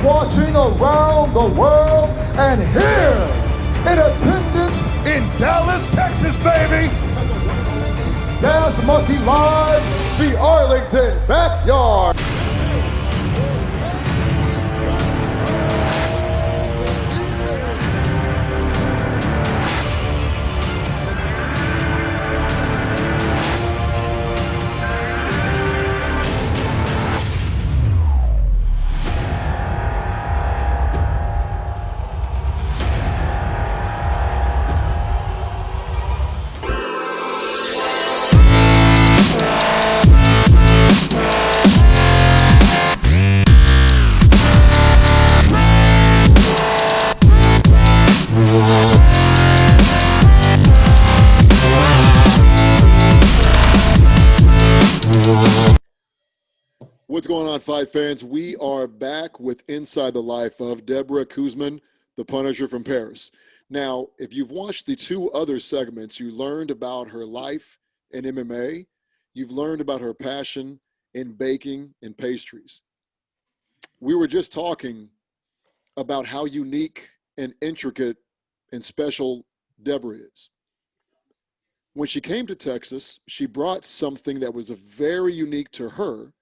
watching around the world, and here in attendance in Dallas, Texas, baby. Dance Monkey Live, the Arlington Backyard. What's going on, fight fans? We are back with Inside the Life of Déborah Kouzmin, the Punisher from Paris. Now, if you've watched the two other segments, you learned about her life in MMA. You've learned about her passion in baking and pastries. We were just talking about how unique and intricate and special Déborah is. When she came to Texas, she brought something that was very unique to her,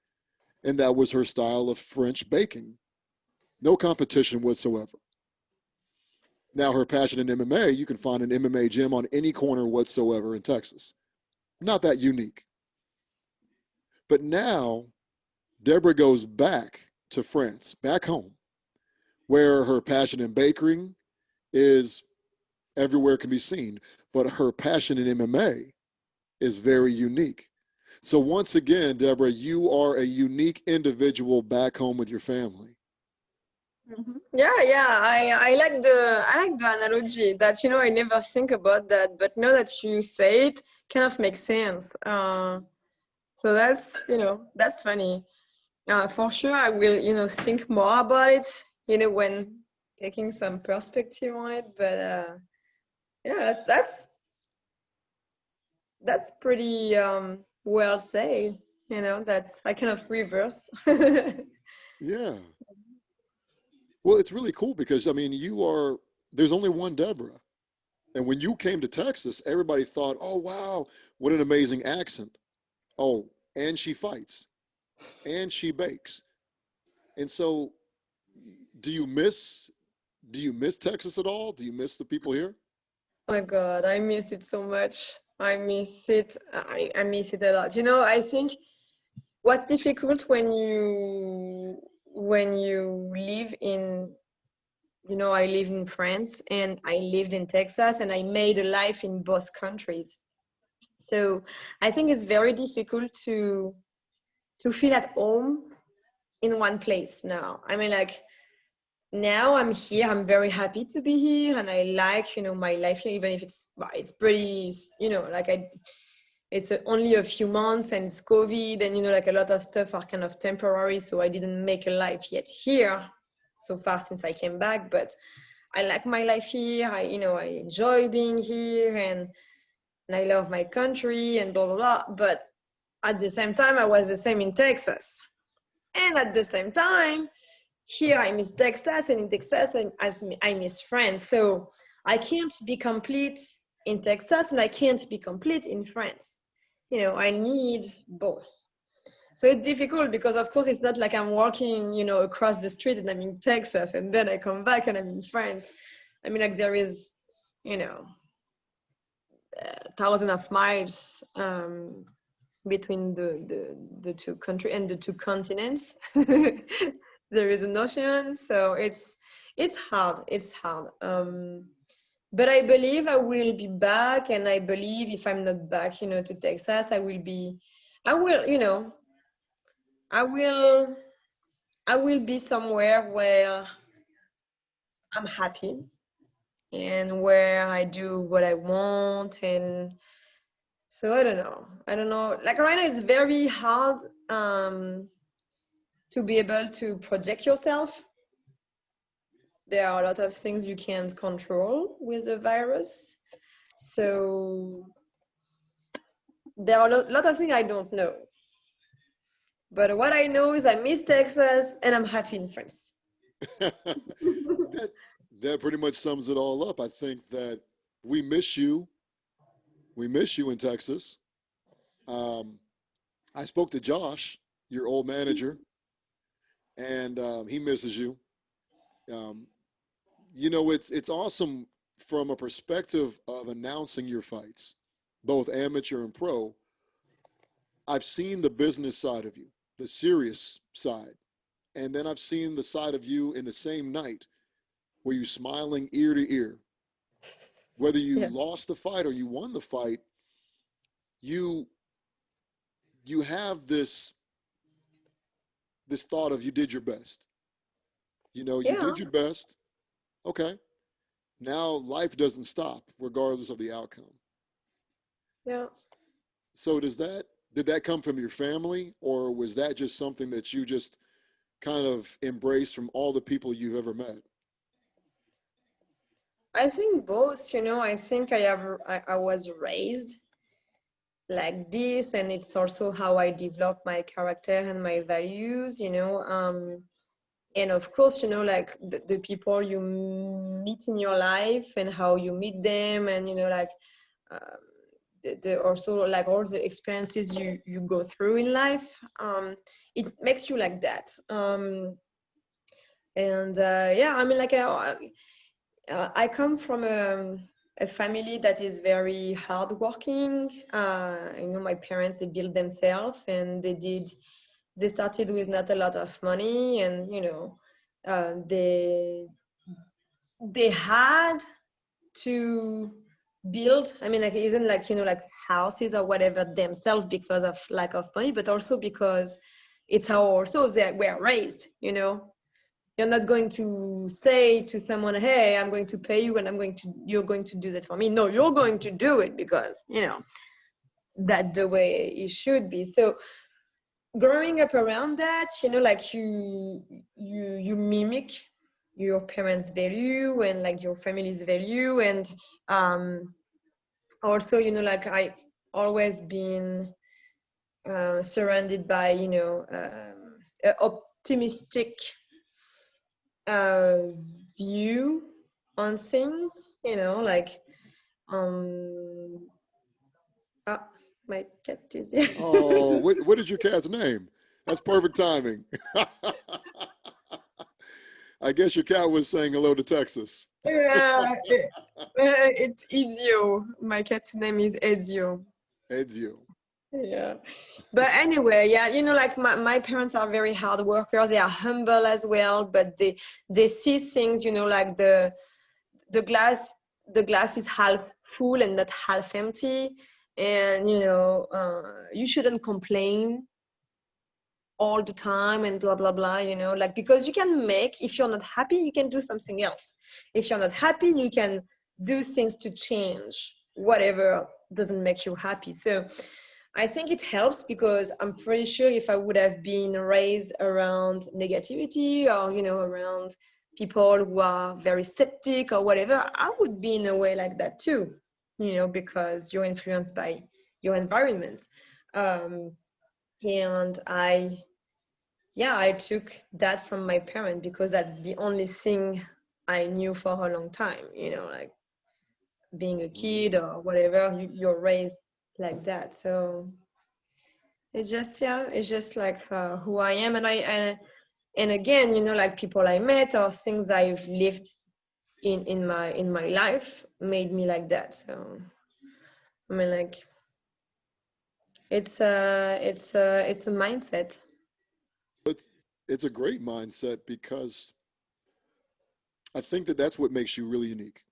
and that was her style of French baking. No competition whatsoever. Now, her passion in MMA, you can find an MMA gym on any corner whatsoever in Texas. Not that unique. But now, Déborah goes back to France, back home, where her passion in baking is everywhere can be seen, but her passion in MMA is very unique. So once again, Déborah, you are a unique individual back home with your family. Yeah. I like the analogy that, I never think about that, but now that you say it, kind of makes sense. So that's funny. For sure, I will, think more about it, when taking some perspective on it. But that's pretty well said. That's I kind of reverse. Yeah. Well, it's really cool because, there's only one Déborah. And when you came to Texas, everybody thought, oh, wow, what an amazing accent. Oh, and she fights and she bakes. And so do you miss Texas at all? Do you miss the people here? Oh my God, I miss it so much. I miss it. I miss it a lot. I think what's difficult when you live in, I live in France and I lived in Texas and I made a life in both countries. So I think it's very difficult to feel at home in one place now. Now I'm here, I'm very happy to be here and I like, my life here, even if it's pretty, it's only a few months and it's COVID and, a lot of stuff are kind of temporary. So I didn't make a life yet here so far since I came back, but I like my life here. I enjoy being here and I love my country and blah, blah, blah. But at the same time, I was the same in Texas. And at the same time, here I miss Texas, and in Texas I miss France. So I can't be complete in Texas and I can't be complete in France. I need both. So it's difficult because, of course, it's not like I'm walking, across the street and I'm in Texas and then I come back and I'm in France. There is, thousands of miles between the two countries and the two continents. There is an ocean, so it's hard. But I believe I will be back, and I believe if I'm not back, to Texas, I will be somewhere where I'm happy and where I do what I want. And so I don't know. Like right now, it's very hard to be able to project yourself. There are a lot of things you can't control with the virus. So there are a lot of things I don't know. But what I know is I miss Texas and I'm happy in France. that that pretty much sums it all up. I think that we miss you. We miss you in Texas. Um, I spoke to Josh, your old manager, and he misses you. Um, it's awesome from a perspective of announcing your fights, both amateur and pro. I've seen the business side of you, the serious side, and then I've seen the side of you in the same night where you're smiling ear to ear. Whether you Yeah. lost the fight or you won the fight, you you have this thought of you did your best. You Yeah. did your best. Okay. Now life doesn't stop regardless of the outcome. Yeah. So did that come from your family, or was that just something that you just kind of embraced from all the people you've ever met? I think both, I think I was raised like this, and it's also how I develop my character and my values, and of course, like the people you meet in your life and how you meet them, and like um, the also like all the experiences you go through in life, it makes you like that. And yeah, I mean, like I come from a family that is very hardworking. My parents, they built themselves, and they started with not a lot of money, and they had to build, I mean, like even like like houses or whatever themselves because of lack of money, but also because it's how also they were raised. You're not going to say to someone, hey, I'm going to pay you and you're going to do that for me. No, you're going to do it because that's the way it should be. So growing up around that, like you mimic your parents' value and like your family's value. And also, like I always been surrounded by optimistic uh, view on things, like um ah, my cat is there. Oh, what is your cat's name? That's perfect timing. I guess your cat was saying hello to Texas. Yeah, it's Ezio. My cat's name is Ezio. Ezio. Yeah. But anyway, yeah, like my parents are very hard workers. They are humble as well, but they see things, like the glass the glass is half full and not half empty. And you shouldn't complain all the time and blah blah blah, like because you can make, if you're not happy, you can do something else. If you're not happy, you can do things to change whatever doesn't make you happy. So I think it helps, because I'm pretty sure if I would have been raised around negativity or around people who are very skeptic or whatever, I would be in a way like that too, because you're influenced by your environment. um, and I took that from my parent, because that's the only thing I knew for a long time. Like being a kid or whatever, you're raised like that. So it's just like who I am. And again, like people I met or things I've lived in my life made me like that. So I mean, like it's a mindset. It's it's a great mindset because I think that that's what makes you really unique.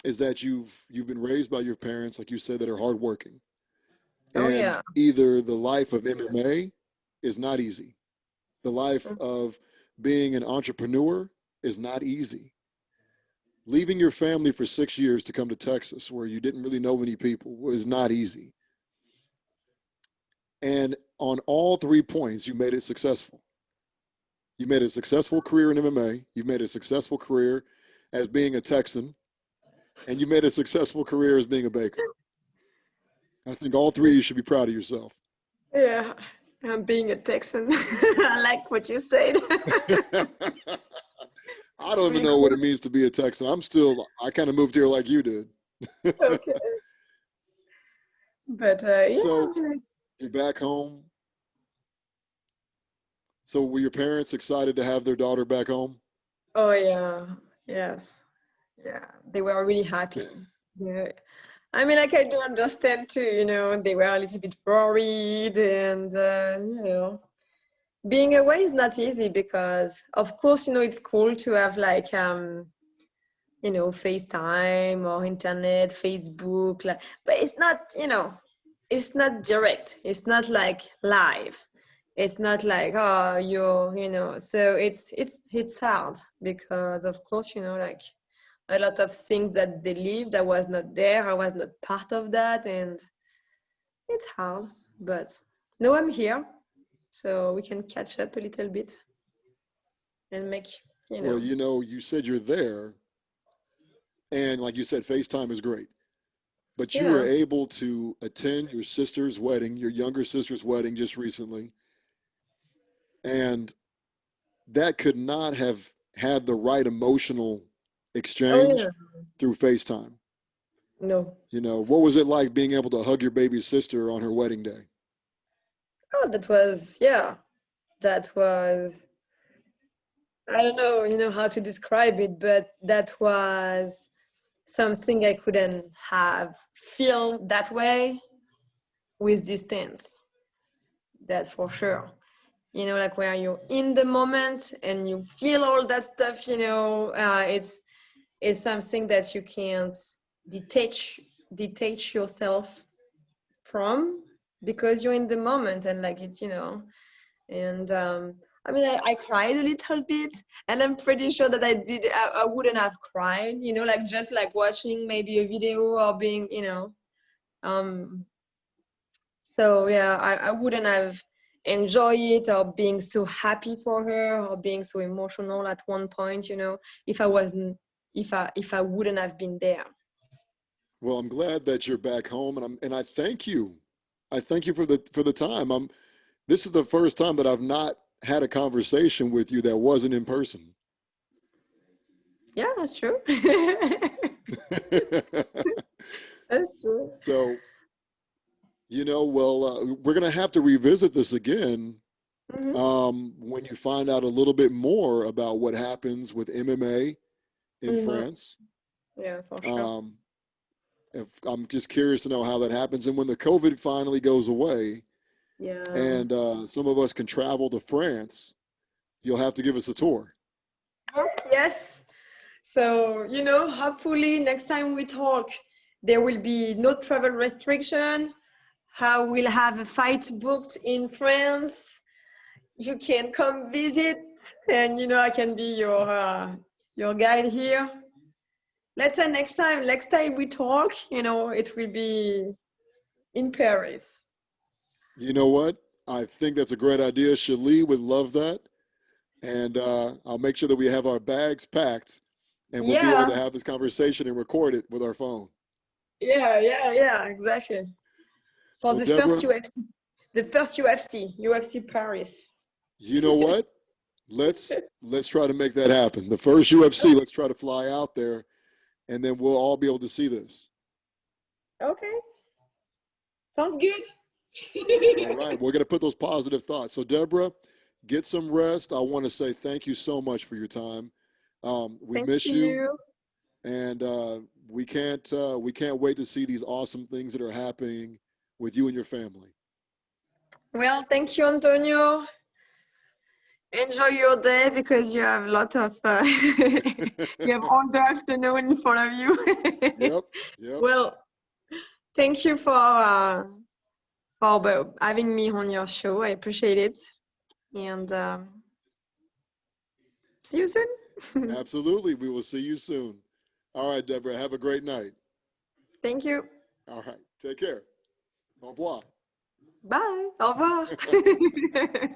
Is that you've been raised by your parents, like you said, that are hardworking, Oh and yeah. either the life of MMA is not easy, the life of being an entrepreneur is not easy. Leaving your family for 6 years to come to Texas, where you didn't really know many people, was not easy. And on all 3 points, you made it successful. You made a successful career in MMA. You made a successful career as being a Texan, and you made a successful career as being a baker. I think all three of you should be proud of yourself. Yeah, Being a Texan, I like what you said. I don't even Pretty know what cool. it means to be a Texan. I kind of moved here like you did. Okay. But yeah, I So mean, you're back home. So were your parents excited to have their daughter back home? oh yeah, yes, yeah, they were really happy. Yeah. I mean, like I do understand too, they were a little bit worried and, being away is not easy because, of course, it's cool to have like, FaceTime or internet, Facebook, like, but it's not, it's not direct. It's not like live. It's not like, oh, so it's hard because, of course, like a lot of things that they lived, I was not there, I was not part of that, and it's hard. But now I'm here, so we can catch up a little bit and make, you Well, know, you said you're there, and like you said, FaceTime is great. But you were yeah. able to attend your sister's wedding, your younger sister's wedding just recently, and that could not have had the right emotional Oh yeah, exchange through FaceTime. no. What was it like being able to hug your baby sister on her wedding day? Oh, that was, I don't know, how to describe it, but that was something I couldn't have feel that way with distance. That's for sure. Like where you're in the moment and you feel all that stuff, it's something that you can't detach detach yourself from because you're in the moment and like and I mean I cried a little bit and I'm pretty sure that I wouldn't have cried, like just like watching maybe a video or being, um so yeah, I wouldn't have enjoyed it or being so happy for her or being so emotional at one point, if I wasn't if I wouldn't have been there. Well, I'm glad that you're back home, and I thank you. I thank you for the time. This is the first time that I've not had a conversation with you that wasn't in person. Yeah, that's true. That's true. So, well, we're going to have to revisit this again Hmm. when you find out a little bit more about what happens with MMA in Hmm. France. Yeah, for sure. Um, if I'm just curious to know how that happens, and when the COVID finally goes away, Yeah. and some of us can travel to France, you'll have to give us a tour. Yes, yes. So, hopefully next time we talk, there will be no travel restriction. How we'll have a fight booked in France. You can come visit, and I can be your guide here. Let's say next time we talk, it will be in Paris. You know what? I think that's a great idea. Shalee would love that. And I'll make sure that we have our bags packed and we'll be able to Yeah, have this conversation and record it with our phone. yeah, exactly. For Well, the Deborah, first UFC Paris. you know what? Let's try to make that happen. The first UFC, let's try to fly out there and then we'll all be able to see this. Okay, sounds good. All right, we're going to put those positive thoughts. So, Deborah, get some rest. I want to say thank you so much for your time. We Thanks miss to you, you. and we can't wait to see these awesome things that are happening with you and your family. Well, thank you, Antonio. Enjoy your day because you have a lot of you have all the afternoon in front of you. Yep, yep. Well, thank you for having me on your show. I appreciate it, and see you soon. Absolutely. We will see you soon. All right, Deborah, have a great night. Thank you. All right, take care. Au revoir. Bye. Au revoir.